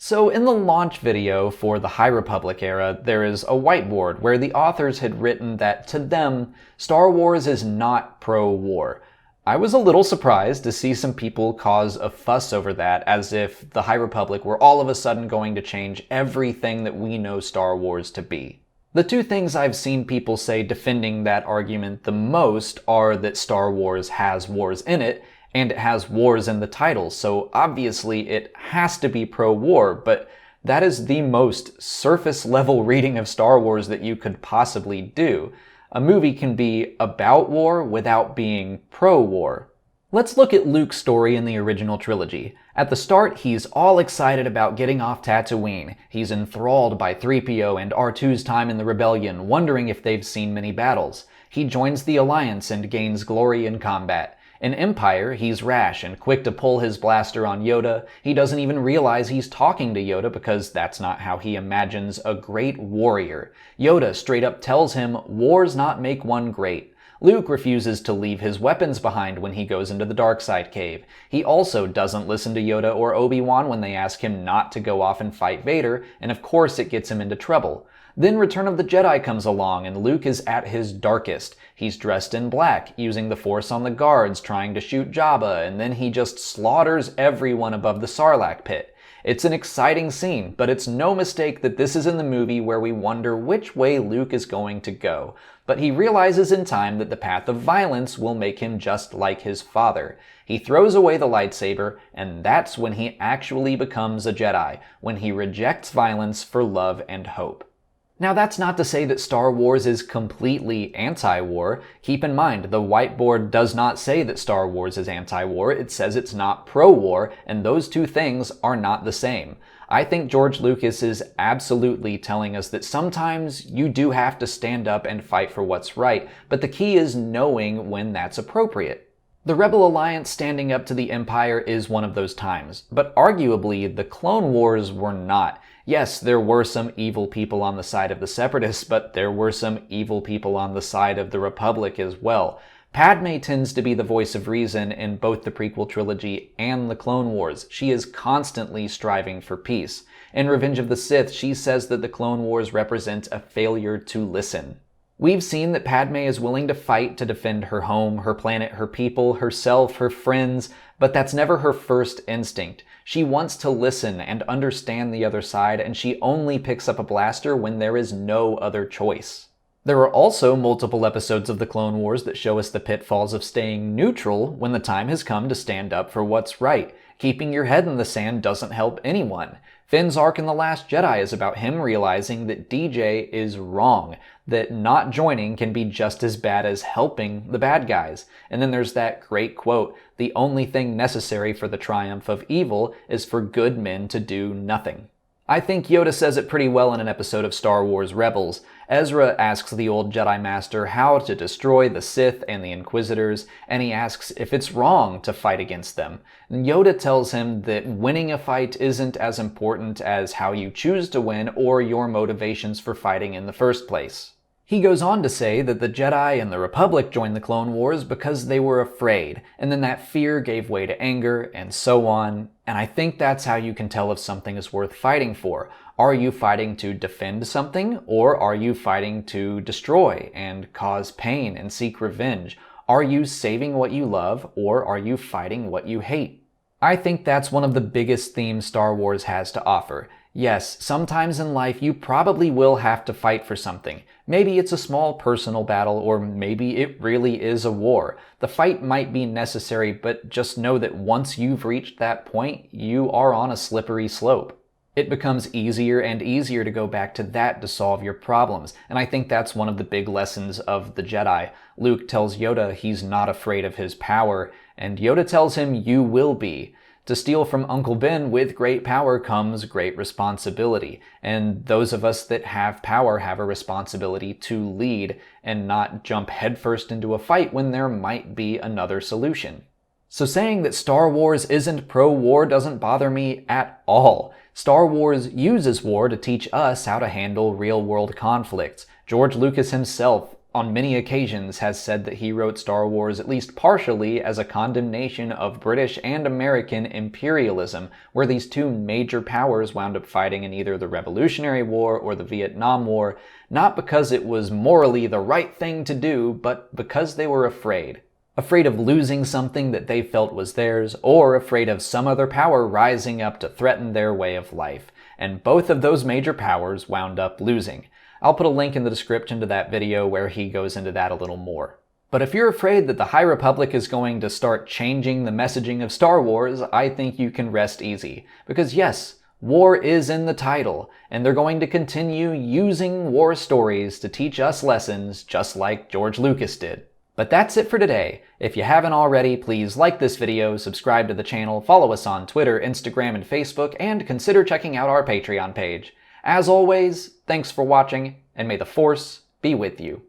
So in the launch video for the High Republic era, there is a whiteboard where the authors had written that to them, Star Wars is not pro-war. I was a little surprised to see some people cause a fuss over that, as if the High Republic were all of a sudden going to change everything that we know Star Wars to be. The two things I've seen people say defending that argument the most are that Star Wars has wars in it, and it has wars in the title, so obviously it has to be pro-war, but that is the most surface-level reading of Star Wars that you could possibly do. A movie can be about war without being pro-war. Let's look at Luke's story in the original trilogy. At the start, he's all excited about getting off Tatooine. He's enthralled by 3PO and R2's time in the Rebellion, wondering if they've seen many battles. He joins the Alliance and gains glory in combat. In Empire, he's rash and quick to pull his blaster on Yoda. He doesn't even realize he's talking to Yoda because that's not how he imagines a great warrior. Yoda straight up tells him, "Wars not make one great." Luke refuses to leave his weapons behind when he goes into the Darkside Cave. He also doesn't listen to Yoda or Obi-Wan when they ask him not to go off and fight Vader, and of course it gets him into trouble. Then Return of the Jedi comes along and Luke is at his darkest. He's dressed in black, using the Force on the guards, trying to shoot Jabba, and then he just slaughters everyone above the Sarlacc pit. It's an exciting scene, but it's no mistake that this is in the movie where we wonder which way Luke is going to go. But he realizes in time that the path of violence will make him just like his father. He throws away the lightsaber, and that's when he actually becomes a Jedi, when he rejects violence for love and hope. Now that's not to say that Star Wars is completely anti-war. Keep in mind, the whiteboard does not say that Star Wars is anti-war, it says it's not pro-war, and those two things are not the same. I think George Lucas is absolutely telling us that sometimes you do have to stand up and fight for what's right, but the key is knowing when that's appropriate. The Rebel Alliance standing up to the Empire is one of those times, but arguably the Clone Wars were not. Yes, there were some evil people on the side of the Separatists, but there were some evil people on the side of the Republic as well. Padme tends to be the voice of reason in both the prequel trilogy and the Clone Wars. She is constantly striving for peace. In Revenge of the Sith, she says that the Clone Wars represent a failure to listen. We've seen that Padme is willing to fight to defend her home, her planet, her people, herself, her friends, but that's never her first instinct. She wants to listen and understand the other side, and she only picks up a blaster when there is no other choice. There are also multiple episodes of the Clone Wars that show us the pitfalls of staying neutral when the time has come to stand up for what's right. Keeping your head in the sand doesn't help anyone. Finn's arc in The Last Jedi is about him realizing that DJ is wrong, that not joining can be just as bad as helping the bad guys. And then there's that great quote, "The only thing necessary for the triumph of evil is for good men to do nothing." I think Yoda says it pretty well in an episode of Star Wars Rebels. Ezra asks the old Jedi Master how to destroy the Sith and the Inquisitors, and he asks if it's wrong to fight against them. And Yoda tells him that winning a fight isn't as important as how you choose to win or your motivations for fighting in the first place. He goes on to say that the Jedi and the Republic joined the Clone Wars because they were afraid, and then that fear gave way to anger, and so on. And I think that's how you can tell if something is worth fighting for. Are you fighting to defend something, or are you fighting to destroy and cause pain and seek revenge? Are you saving what you love, or are you fighting what you hate? I think that's one of the biggest themes Star Wars has to offer. Yes, sometimes in life you probably will have to fight for something. Maybe it's a small personal battle, or maybe it really is a war. The fight might be necessary, but just know that once you've reached that point, you are on a slippery slope. It becomes easier and easier to go back to that to solve your problems, and I think that's one of the big lessons of the Jedi. Luke tells Yoda he's not afraid of his power, and Yoda tells him you will be. To steal from Uncle Ben, with great power comes great responsibility, and those of us that have power have a responsibility to lead and not jump headfirst into a fight when there might be another solution. So saying that Star Wars isn't pro-war doesn't bother me at all. Star Wars uses war to teach us how to handle real-world conflicts. George Lucas himself on many occasions has said that he wrote Star Wars at least partially as a condemnation of British and American imperialism, where these two major powers wound up fighting in either the Revolutionary War or the Vietnam War, not because it was morally the right thing to do, but because they were afraid. Afraid of losing something that they felt was theirs, or afraid of some other power rising up to threaten their way of life. And both of those major powers wound up losing. I'll put a link in the description to that video where he goes into that a little more. But if you're afraid that the High Republic is going to start changing the messaging of Star Wars, I think you can rest easy. Because yes, war is in the title, and they're going to continue using war stories to teach us lessons just like George Lucas did. But that's it for today. If you haven't already, please like this video, subscribe to the channel, follow us on Twitter, Instagram, and Facebook, and consider checking out our Patreon page. As always, thanks for watching, and may the Force be with you.